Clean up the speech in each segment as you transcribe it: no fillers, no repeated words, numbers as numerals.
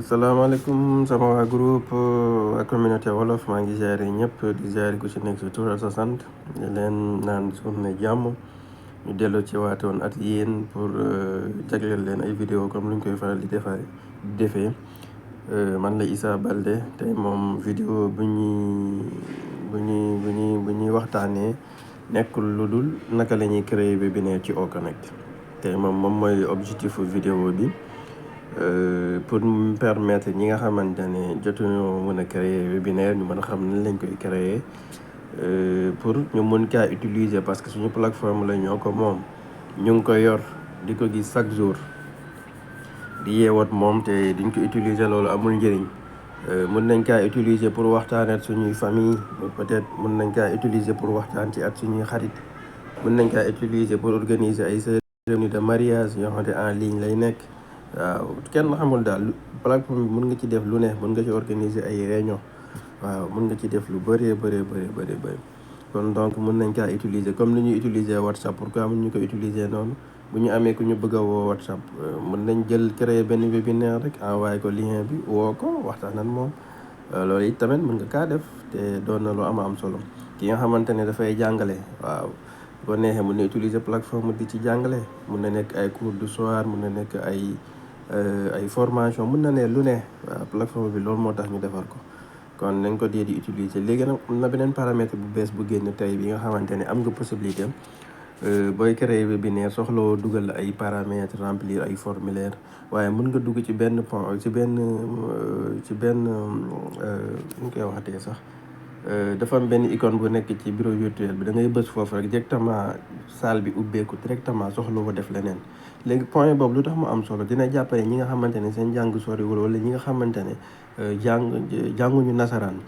Salaamaaleykum sama waa groupe waa communauté wolof maa ngi ziare ñëpp di ziare ku ci nekk si tur ak sa sant di leen naan journée jàmm ñu delloo ci waatoon at yéen pour jagleel leen ay vidéo comme lu ñu koy faral di defee man la Issa Balde tey moom vidéo bu ñuy waxtaanee nekkul lu dul naka la ñuy créer webinaire ci Oconnect tey moom mooy objectif vidéo bi. Pour mu permettre ñi nga xamante ne jotuñoo mën a créer webinaire ñu mën a xam nan lañ koy créer pour ñu mën kaa utiliser parce que suñu plateforme la ñoo ko moom ñu ngi ko yor di ko gis chaque jour di yeewat moom te diñ ko utiliser loolu amul njëriñ mën nañ kaa utiliser pour waxtaan ak suñuy famille peut-être mën nañ kaa utiliser pour waxtaan ci ak suñuy xarit mën nañ kaa utiliser pour organiser ay cérémonie de mariage yoo xamante en ligne lay nekk. waaw kenn xamul daal plateforme bi mën nga ci def lu ne mën nga ci organiser ay réunion waaw mën nga ci def lu bëree bëri kon donc mën nañ kaa utiliser comme ni ñuy utiliser WhatsApp pourquoi mën ñu ko utiliser noonu bu ñu amee ku ñu bëgg a woo WhatsApp mën nañ jël créer benn webinaire rek envoyé ko lien bi woo ko waxtaan ak moom loolu it tamit mën nga kaa def te doon na lu am solo ki nga xamante ne dafay jàngale waaw bu ko neexee mën na utiliser plateforme di ci jàngale mën na nekk ay cours du soir mën na nekk ay formation mën na ne lu ne waaw plateforme bi loolu moo tax ñu defar ko kon nañ ko dee di utiliser léegi nag am na beneen paramètre bu bees bu génn tey bi nga xamante ne am nga possibilité booy créer webinaire soxlawoo dugal ay paramètres remplir ay formulaire waaye mën nga dugg ci benn point ci benn ñu koy waxatee sax dafa am benn icône bu nekk ci bureau virtuel bi da ngay bës foofu rek directement salle bi ubbeeku directement soxlawoo def leneen léegi point boobu lu tax mu am solo dina jàppale ñi nga xamante ne seen jàng soriwul wala ñi nga xamante ne jànguñu nasaraan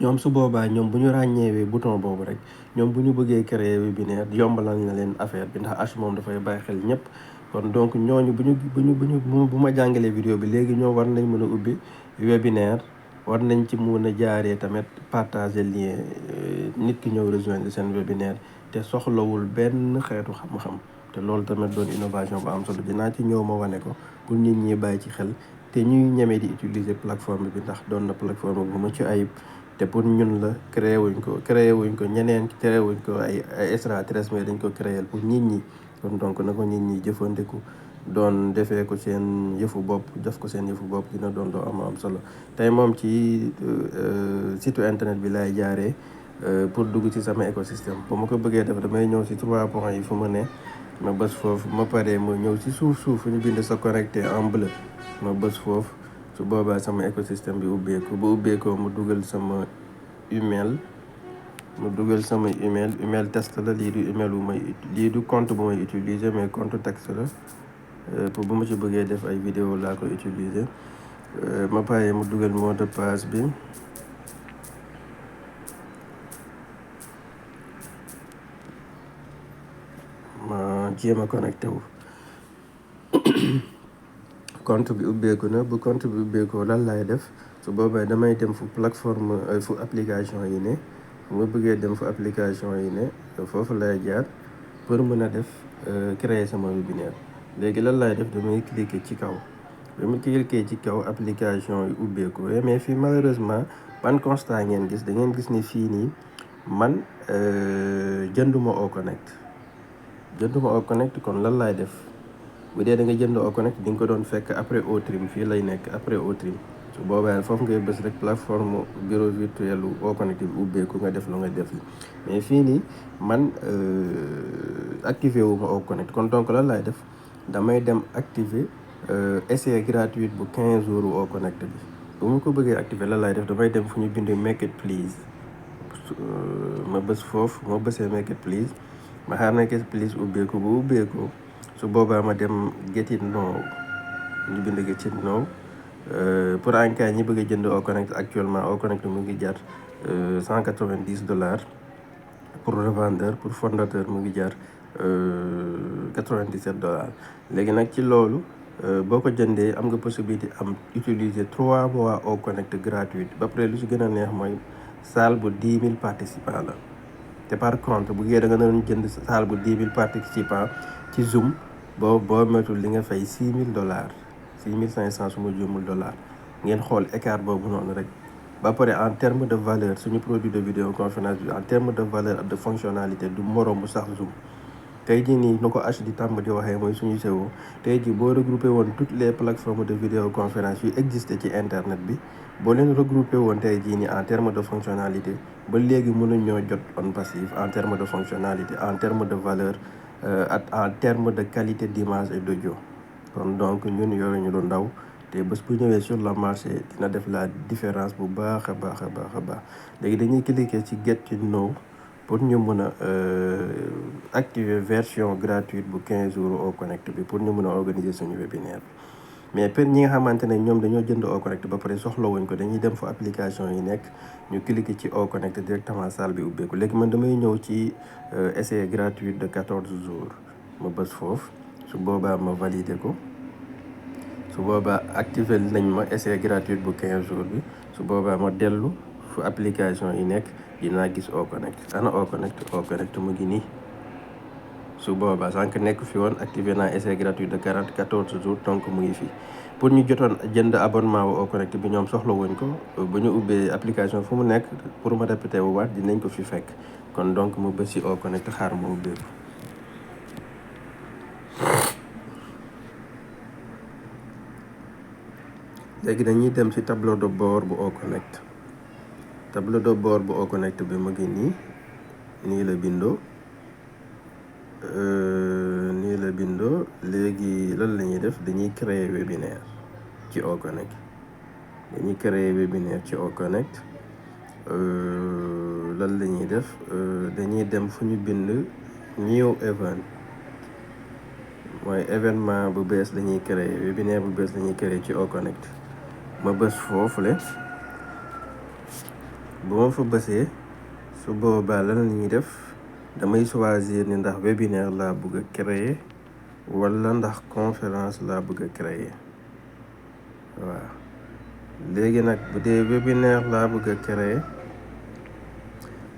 ñoom su boobaa ñoom bu ñu ràññeewee bouton boobu rek ñoom bu ñu bëggee créer webinaire yombalal na leen affaire bi ndax H moom dafay bàyyi xel ñëpp kon donc ñooñu bu ma jàngalee vidéo bi léegi ñoo war nañ mën a ubbi webinaire war nañ ci mën a jaaree tamit partager lien nit ki ñëw rejoindre seen webinaire te soxlawul benn xeetu xam-xam te loolu tamit doon innovation bu am solo dinaa ci ñëw ma wane ko pour nit ñi bàyyi ci xel te ñuy ñemee di utiliser plateforme bi ndax doon na plateforme bu mucc ayib te pour ñun la créé wuñ ko ñeneen créé wuñ ko ay extraterrestres mais dañ ko créer pour nit ñi kon donc na ko nit ñi jëfandiku doon defee ko seen yëfu bopp def ko seen yëfu bopp dina doon doo am solo tey moom ci site internet bi laay jaaree pour dugg ci sama écosystème bu ma ko bëggee def damay ñëw ci 3 points yi fu ma ne ma bës foofu ma paree ma ñëw ci suuf fu ñu bind sa connecté en bleu ma bës foofu su boobaa sama écosystème bi ubbeeku bu ubbeekoo mu dugal sama email email test la lii du compte bu may utiliser mais compte texte la pour bu ma ci bëggee def ay vidéo laa koy utiliser ma paree mu dugal mot de passe bi ma jéem a connecté wu compte bi ubbeeku na bu compte bi ubbeekoo lan laay def su boobaa damay dem fu plateforme fu application yi ne fu ma bëggee dem fu application yi ne foofu lay jaar pour mën a def créer sama webinaire léegi lan laay def damay cliquer ci kaw dama cliquer ci kaw application yi ubbeeku mais fii malheureusement ban constat ngeen gis da ngeen gis ni fii nii man jënduma Oconnect kon lan laay def bu dee da nga jënd Oconnect di nga ko doon fekk après Outrim fii lay nekk après Outrim su boobaa foofu ngay bës rek plateforme bureau virtuel Oconnect bi ubbeeku nga def lu nga def mais fii nii man activé wu ma Oconnect kon donc lan laay def damay dem activer essai gratuit bu 15 jours Oconnect bi bu ma ko bëggee activer lan laay def damay dem fu ñu bind make it please ma bës foofu ma bësee make it please ma xaar make it please ubbeeku bu ubbeekoo su boobaa ma dem get it now ñu bind get it now pour en cas ñi bëgg a jënd Oconnect actuellement Oconnect mu ngi jar $190 pour revendeur pour fondateur mu ngi jar $97 léegi nag ci loolu boo ko jëndee am nga possibilité am utiliser 3 mois Oconnect gratuit ba pare lu si gën a neex mooy salle bu 10 000 participants la te par contre bu ngeen da nga doon jënd salle bu 10 000 participants ci Zoom boo métul li nga fay $6,000 $6,500 su ma juumul dollars ngeen xool écart boobu noonu rek. ba pare en terme de valeur suñu produit de vidéoconférence bi en terme de valeur ak de fonctionnalité du moroom bu sax Zoom. tey jii nii nu ko H di tàmm di waxee mooy suñu CEO tey jii boo regroupé woon toutes les plateformes de vidéoconférence yu existé ci internet bi boo leen regroupé woon tey jii nii en terme de fonctionnalité ba léegi mënuñoo jot on passif en terme de fonctionnalité en terme de valeur ak en terme de qualité d'image et d'audio. kon donc ñun yoruñu lu ndaw te bés bu ñëwee sur le marché dina def la différence bu baax a baax a baax a baax léegi dañuy cliquer ci get to know pour ñu mën a activer version gratuite bu 15 jours au connect bi pour ñu mën a organiser suñu webinaire bi. mais pour ñi nga xamante ne ñoom dañoo jënd au connect ba pare soxla wuñ ko dañuy dem fa application yi nekk ñu cliquer ci au connect directement salle bi ubbeeku léegi man damay ñëw ci essai gratuit de 14 jours ma bës foofu su boobaa ma valider ko su boobaa activer nañ ma essai gratuit bu 15 jours bi su boobaa ma dellu fu application yi nekk dinaa gis au connect ana au connect mu ngi nii su boobaa sànq nekk fi woon activé naa essai gratuit de 14 jours donc mu ngi fi pour ñu jotoon jënd abonnement wu au connect bi ñoom soxla wuñ ko bu ñu ubbee application fu mu nekk pour ma répété wu waat dinañ ko fi fekk kon donc mu bës si au connect xaar ma ubbeeku léegi dañuy dem ci tableau de bord bu au connect tableau de bord bu au connect bi mu ngi nii la bindoo nii la bindoo léegi lan la ñuy def dañuy créer webinaire ci au connect dañuy créer webinaire ci au connect lan la ñuy def dañuy dem fu ñu bind new event mooy événement bu bees la ñuy créer webinaire bu bees la ñuy créer ci au connect ma bës foofule bu ma fa bësee su boobaa lan la ñuy def damay choisir ni ndax webinaire laa bëgg a créer wala ndax conférence laa bëgg a créer waaw léegi nag bu dee webinaire laa bëgg a créer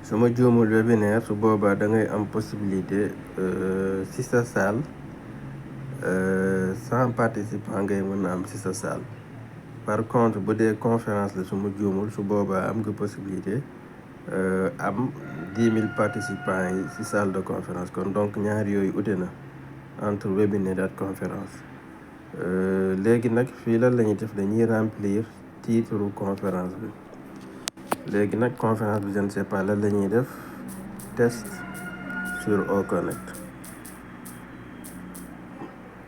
su ma juumul webinaire su boobaa da ngay am possibilité ci sa salle 100 participants ngay mën a am ci sa salle par contre bu dee conférence la su ma juumul su boobaa am nga possibilité am 10 000 participants yi ci salle de conférence kon donc ñaar yooyu ute na entre webinaire ak conférence léegi nag fii lan la ñuy def dañuy remplir titre conférence bi léegi nag conférence bi je ne sais pas lan la ñuy def test sur au connect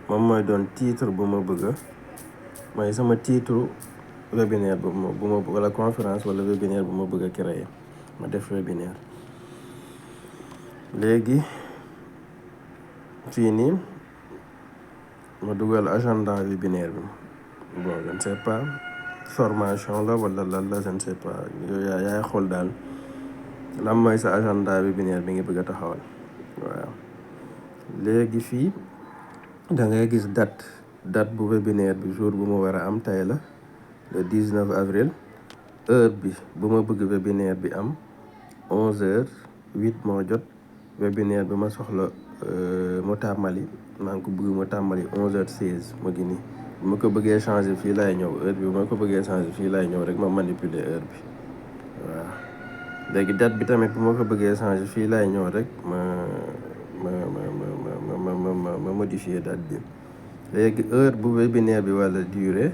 moom mooy doon titre bu ma bëgg mooy sama titre webinaire bu ma wala conférence wala webinaire bu ma bëgg a créer ma def webinaire léegi fii nii ma dugal agenda webinaire bi bon je ne sais pas formation la wala lan la je ne sais pas yaay xool daal lan mooy sa agenda webinaire bi nga bëgg a taxawal waaw léegi fii da ngay gis date bu webinaire bi jour bu ma war a am tey la le 19 avril heure bi bu ma bëgg webinaire bi am 11h08 moo jot webinaire bi ma soxla mu tàmbali maa ngi ko bëgg mu tàmbali 11h16 mu ngi nii bu ma ko bëggee changer fii laay ñëw heure bi bu ma ko bëggee changer fii laay ñëw rek ma manipuler heure bi waaw léegi date bi tamit bu ma ko bëggee changer fii laay ñëw rek ma modifier date bi léegi heure bu webinaire bi wala durée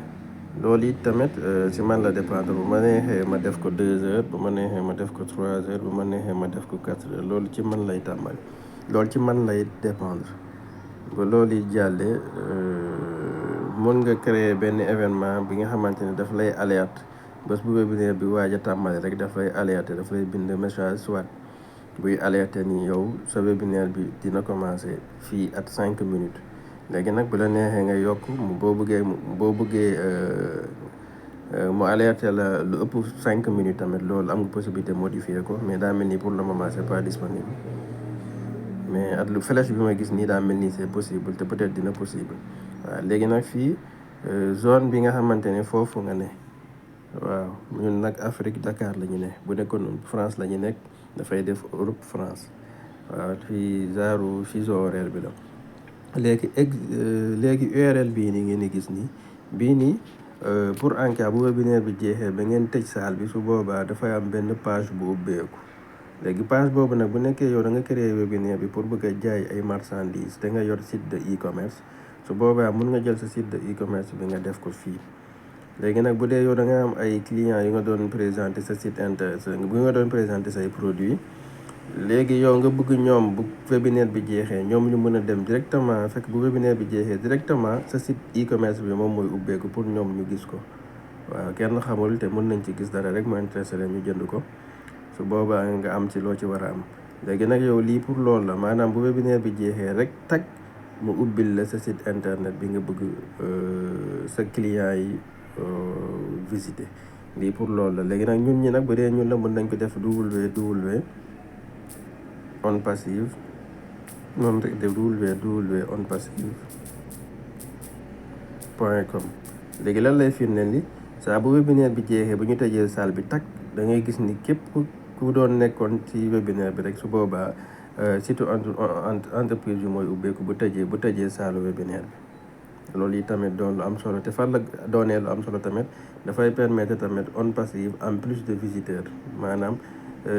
loolu it tamit ci man la dépendre bu ma neexee ma def ko 2h bu ma neexee ma def ko 3h bu ma neexee ma def ko 4h loolu ci man lay tàmbali loolu ci man lay dépendre ba loolu it jàllee mën nga créer benn événement bi nga xamante ne daf lay alerte bés bu webinaire bi waaj a tàmbali rek daf lay alerter daf lay bind message soit buy alerter ni yow sa webinaire bi dina commencer fii at 5 minutes léegi nag bu la neexee nga yokk boo bëggee mu alerter la lu ëpp 5 minutes tamit loolu am nga possibilité modifier ko mais daa mel ni pour le moment c'est pas disponible mais at lu flèche bi ma gis nii daa mel ni c'est possible te peut-être dina possible waaw léegi nag fii zone bi nga xamante ne foofu nga ne waaw ñun nag Afrique Dakar la ñu ne bu nekkoon France la ñu nekk dafay def Europe France waaw fii fuseau horaire bi la léegi URL bii ni ngeen di gis nii bii nii pour en cas bu webinaire bi jeexee ba ngeen tëj saal bi su boobaa dafay am benn page bu ubbeeku léegi page boobu nag bu nekkee yow da nga créer webinaire bi pour bëgg a jaay ay marchandises te nga yor site de e-commerce su boobaa mun nga jël sa site de e-commerce bi nga def ko fii léegi nag bu dee yow da nga am ay clients yu nga doon présenter sa site internet bu nga doon présenter say produits léegi yow nga bëgg ñoom bu webinaire bi jeexee ñoom ñu mën a dem directement fekk bu webinaire bi jeexee directement sa site e-commerce bi moom mooy ubbeeku pour ñoom ñu gis ko waaw kenn xamul te mën nañ ci gis dara rek mu intéressé leen ñu jënd ko su boobaa nga am ci loo ci war a am léegi nag yow lii pour loolu la maanaam bu webinaire bi jeexee rek tag mu ubbil la sa site internet bi nga bëgg sa client yi visiter lii pour loolu la léegi nag ñun ñi nag bu dee ñun la mën nañ ko def www on passive moom rek de www on passive .com léegi lan lay firndeel ni saa bu webinaire bi jeexee bu ñu tëjee salle bi tag da ngay gis ni képp ku doon nekkoon ci webinaire bi rek su boobaa surtout entreprise bi mooy ubbeeku bu tëjee salle webinaire bi loolu yi tamit doon lu am solo te fan la doonee lu am solo tamit dafay permettre tamit on passive en plus de visiteurs maanaam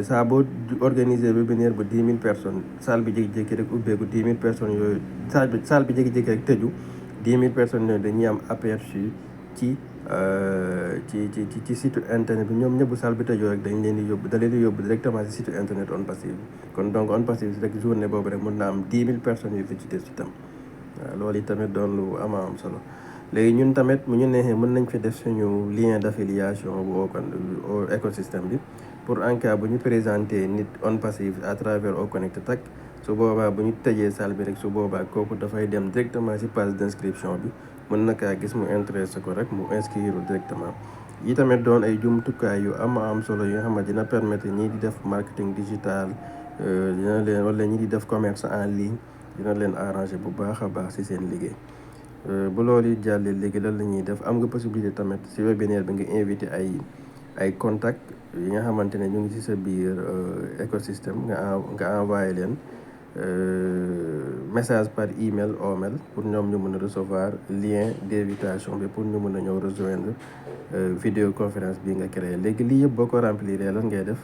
saa boo organiser webinaire ba 10 000 personnes salle bi jékki-jékki rek ubbeeku 10 000 personnes yooyu salle bi jékki-jékki rek tëju 10 000 personnes yooyu dañuy am aperçu ci site internet bi ñoom ñëpp salle bi tëjoo rek da leen di yóbbu directement ci site internet on passive kon donc on passive rek journée boobu rek mën naa am 10 000 personnes yu visité ci tam waaw loolu yi tamit doon lu am solo léegi ñun tamit mu ñu neexee mën nañ fi def suñu lien d'affiliation bu au écosystème bi pour en cas bu ñu présenter nit on passive à travers au connect tag su boobaa bu ñu tëjee salle bi rek su boobaa kooku dafay dem directement ci page d'inscription bi mën na kaa gis mu intéressé ko rek mu inscrire directement yi tamit doon ay jumtukaay yu am solo yi nga xam ne dina permettre ñii di def marketing digital dina leen wala ñi di def commerce en ligne dina leen arranger bu baax a baax ci seen liggéey bu loolu yi jàllee léegi lan la ñuy def am nga possibilité tamit ci webinaire bi nga invité ay contact yi nga xamante ne ñu ngi ci sa biir écosystème nga envoyé leen message par email ou mail pour ñoom ñu mën a recevoir lien d'invitation bi pour ñu mën a ñëw rejoindre vidéoconférence bi nga créé léegi lii yëpp boo ko remplir lan ngay def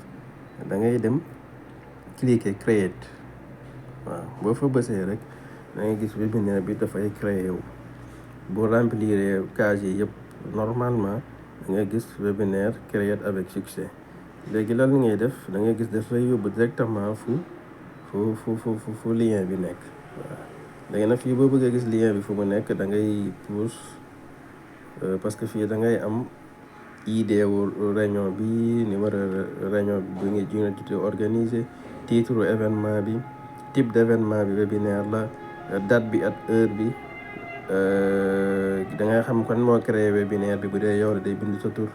da ngay dem cliquer create waaw boo fa bësee rek da ngay gis webinaire bi dafay créé wu bu remplir case yi yëpp normalement da ngay gis webinaire créé avec succès léegi lan ngay def da ngay gis daf lay yóbbu directement fu lien bi nekk waaw léegi nag fii boo bëggee gis lien bi fu mu nekk da ngay pousse parce que fii da ngay am idée wu réunion bi numéro réunion bi nga ci organiser titre événement bi type d'événement bi webinaire la date bi ak heure bi da ngay xam kon moo créé webinaire bi bu dee yow la day bind sa tur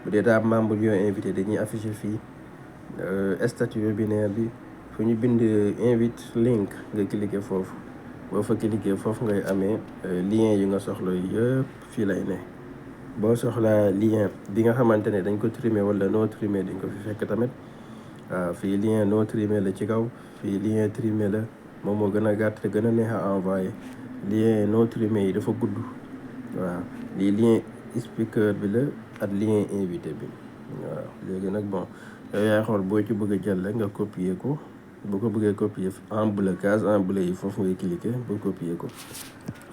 bu dee daa membre yoo invité dañuy affiché fii statut webinaire bi fu ñu bind invite link nga cliquer foofu boo fa cliquer foofu ngay amee lien yi nga soxla yëpp fii lay ne boo soxlaa lien bi nga xamante ne dañ ko trimer wala non trimer dañ ko fi fekk tamit waaw fii lien non trimer la ci kaw fii lien trimer la moom moo gën a gàtt te gën a neex a envoyé lien non trimer yi dafa gudd waaw lii lien speaker bi la ak lien invité bi waaw léegi nag bon yow yaay xool boo ci bëgg a jël rek nga copier ko boo ko bëggee copier en bleu case en bleu yi foofu ngay cliquer pour copier ko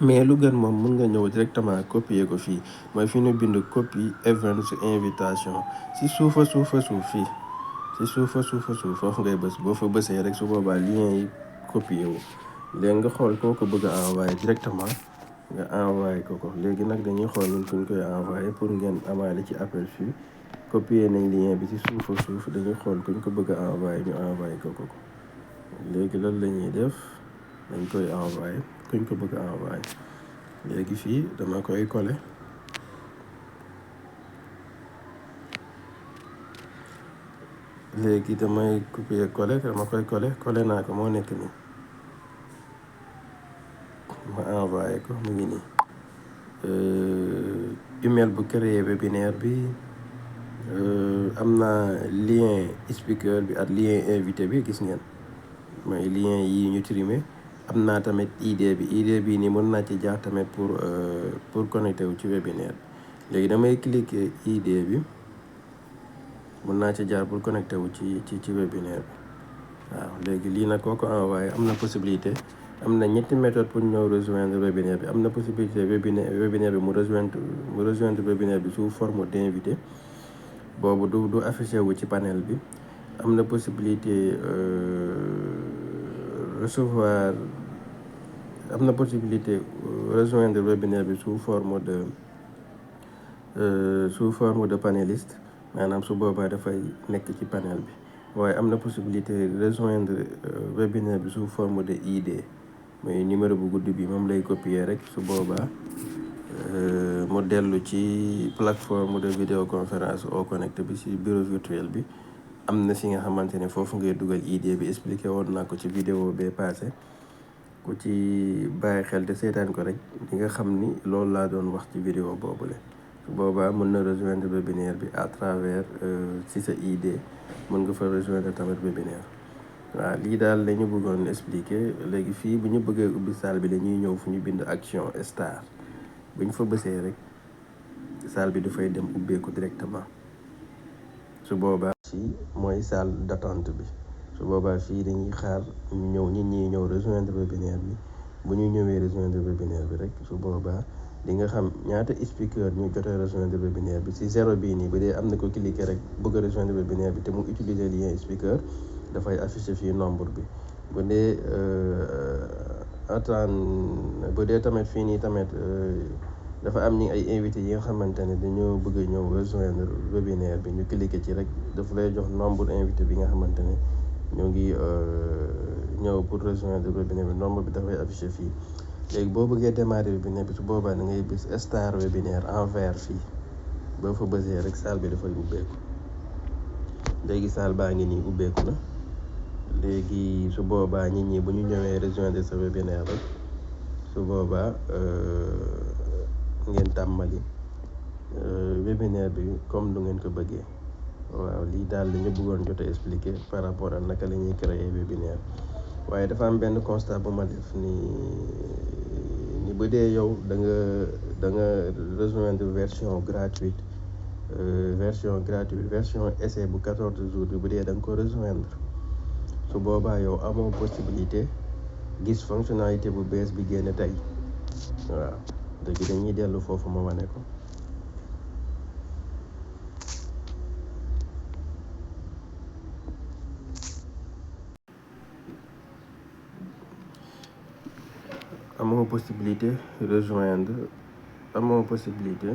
mais lu gën moom mun nga ñëw directement copier ko fii mooy fi ñu bind copie events invitation si suufa suuf fii si suufa suuf foofu ngay bës boo fa bësee rek su boobaa lien yi copier wu léegi nga xool koo ko bëgg a envoyer directement nga envoyer ko léegi nag dañuy xool ñun kuñ koy envoyer pour ngeen amaale ci aperçu copier nañ lien bi ci suuf dañuy xool kuñ ko bëgg a envoyer ñu envoyer ko léegi lan la ñuy def dañ koy envoyer kuñ ko bëgg a envoyer léegi fii dama koy coller léegi damay copier coller dama koy coller naa ko moo nekk nii ma envoyer ko mu ngi nii email bu créé webinaire bi am na lien speaker bi ak lien invité bi gis ngeen mooy lien yi ñu trimé am naa tamit idée bii nii mën naa ci jaar tamit pour connecté wu ci webinaire bi léegi damay cliquer idée bi mën naa ci jaar pour connecté wu ci webinaire bi waaw léegi lii nag koo ko envoyé am na possibilité am na ñetti méthode pour ñëw rejoindre webinaire bi am na possibilité webinaire bi mu rejoindre webinaire bi sous forme d'invité boobu du affiché wu ci panel bi am na possibilité recevoir am na possibilité rejoindre webinaire bi sous forme de panéliste maanaam su boobaa dafay nekk ci panel bi waaye am na possibilité rejoindre webinaire bi sous forme de ID mooy numéro bu gudd bi moom lay copier rek su boobaa mu dellu ci plateforme de vidéoconférence au connecté bi ci bureau virtuel bi am na si nga xamante ne foofu ngay dugal ID bi expliqué woon naa ko ci vidéo bee passé ku ci bàyyi xel te seetaan ko rek di nga xam ni loolu laa doon wax ci vidéo boobule su boobaa mën na rejoindre webinaire bi à travers ci sa ID mën nga fa rejoindre tamit webinaire waaw lii daal la ñu bëggoon expliquer léegi fii bu ñu bëggee ubbi salle bi dañuy ñëw fu ñu bind action star bu ñu fa bësee rek salle bi dafay dem ubbeeku directement su boobaa fii mooy salle d'attente bi su boobaa fii dañuy xaar ñu ñëw nit ñi ñëw rejoindre webinaire bi bu ñu ñëwee rejoindre webinaire bi rek su boobaa di nga xam ñaata speaker ñu jotee rejoindre webinaire bi si zéro bii nii bu dee am na ko cliquer rek bëgg a rejoindre webinaire bi te mu utiliser lien speaker dafay afficher fii nombre bi bu dee bu dee tamit fii nii tamit dafa am ñi ay invité yi nga xamante ne dañoo bëgg a ñëw rejoindre webinaire bi ñu cliquer ci rek dafa lay jox nombre invité bi nga xamante ne ñoo ngi ñëw pour rejoindre webinaire bi nombre bi dafay afficher fii léegi boo bëggee démarrer webinaire bi su boobaa da ngay bis star webinaire en vert fii boo fa bësee rek salle bi dafay ubbeeku léegi salle baa ngi nii ubbeeku na léegi su boobaa nit ñi bu ñu ñëwee rejoindre sa webinaire rek su boobaa ngeen tàmmali webinaire bi comme lu ngeen ko bëggee waaw lii daal li ñu bëggoon jot a expliquer par rapport ak naka la ñuy créer webinaire waaye dafa am benn constat bu ma def ni bu dee yow da nga rejoindre version gratuite version essai bu 14 jours bi bu dee da nga ko rejoindre su boobaa yow amoo possibilité gis fonctionnalité bu bees bi génn tey waaw léegi dañuy dellu foofu ma wane ko amoo possibilité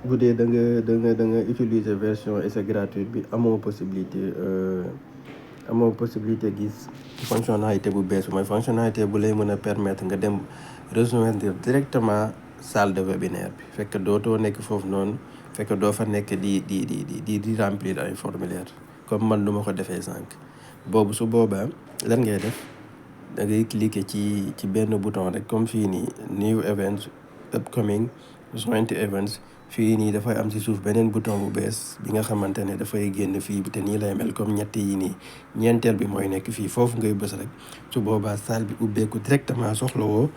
bu dee da nga utiliser version essai gratuite bi amoo possibilité gis fonctionnalité bu bees mooy fonctionnalité bu lay mën a permettre nga dem rejoindre directement salle de webinaire bi fekk dootoo nekk foofu noonu fekk doo fa nekk di remplir ay formulaire comme man lu ma ko defee sànq boobu su boobaa lan ngay def da ngay cliquer ci benn bouton rek comme fii nii new events upcoming joint events fii nii dafay am ci suuf beneen bouton bu bees bi nga xamante ne dafay génn fii te nii lay mel comme ñett yi nii ñeenteel bi mooy nekk fii foofu ngay bës rek su boobaa salle bi ubbeeku directement soxla woo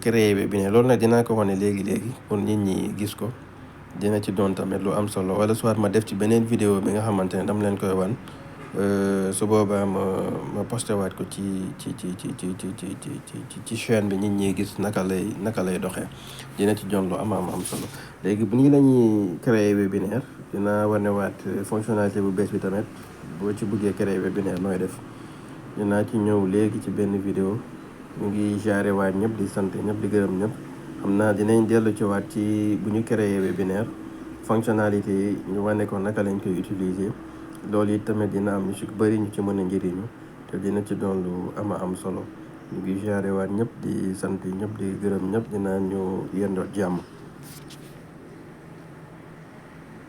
créer webinaire loolu nag dinaa ko wane léegi pour nit ñi gis ko dina ci doon tamit lu am solo wala soit ma def ci beneen vidéo bi nga xamante ne dama leen koy wan su boobaa ma posté waat ko ci chaîne bi nit ñi gis naka lay doxee dina ci jon lu am solo léegi bu nii la ñuy créer webinaire dina wanewaat fonctionnalité bu bees bi tamit boo ci bëggee créer webinaire nooy def dinaa ci ñëw léegi ci benn vidéo ñu ngi jaare waat ñëpp di sant ñëpp di gërëm ñëpp xam naa dinañ dellu ci waat ci bu ñu créer webinaire fonctionnalité yi ñu wane ko naka lañ koy utiliser loolu it tamit dina am ñu ci bëri ñu ci mën a njëriñu te dina ci doon lu am solo ñu ngi jaare waat ñëpp di sant ñëpp di gërëm ñëpp dinaa ñu yendoo jàmm